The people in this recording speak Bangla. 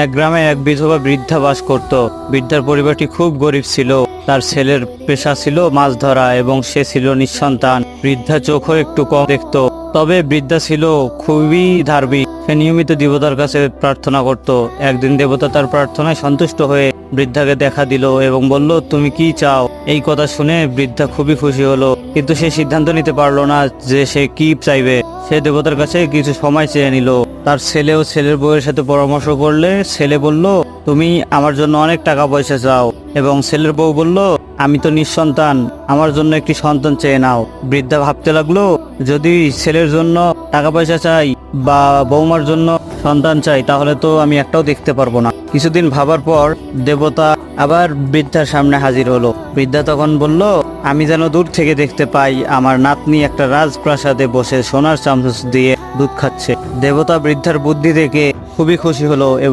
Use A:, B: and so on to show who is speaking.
A: এক গ্রামে এক বিধবা বৃদ্ধা বাস করত। বৃদ্ধার পরিবারটি খুব গরিব ছিল। তার ছেলের পেশা ছিল মাছ ধরা এবং সে ছিল নিঃসন্তান। বৃদ্ধা চোখও একটু কম দেখত, তবে বৃদ্ধা ছিল খুবই ধার্মিক। সে নিয়মিত দেবতার কাছে প্রার্থনা করত। একদিন দেবতা তার প্রার্থনায় সন্তুষ্ট হয়ে বৃদ্ধাকে দেখা দিল এবং বলল, তুমি কি চাও? এই কথা শুনে বৃদ্ধা খুবই খুশি হলো, কিন্তু সে সিদ্ধান্ত নিতে পারলো না যে সে কি চাইবে। সে দেবতার কাছে কিছু সময় চেয়ে নিল। তার ছেলে ও ছেলের বউয়ের সাথে পরামর্শ করলে ছেলে বলল, তুমি আমার জন্য অনেক টাকা পয়সা চাও, এবং ছেলের বউ বলল, আমি তো নিঃসন্তান, আমার জন্য একটি সন্তান চেয়ে নাও। বৃদ্ধা ভাবতে লাগলো, যদি ছেলের জন্য টাকা পয়সা চাই বা বৌমার জন্য সন্তান চাই, তাহলে তো আমি একটাও দেখতে পারবো না। কিছুদিন ভাবার পর দেবতা আবার বৃদ্ধার সামনে হাজির হলো। বৃদ্ধা তখন বলল, আমি যেন দূর থেকে দেখতে পাই আমার নাতনি একটা রাজপ্রাসাদে বসে সোনার চামচ দিয়ে দুধ খাচ্ছে। দেবতা বৃদ্ধার বুদ্ধি দেখে খুবই খুশি হলো এবং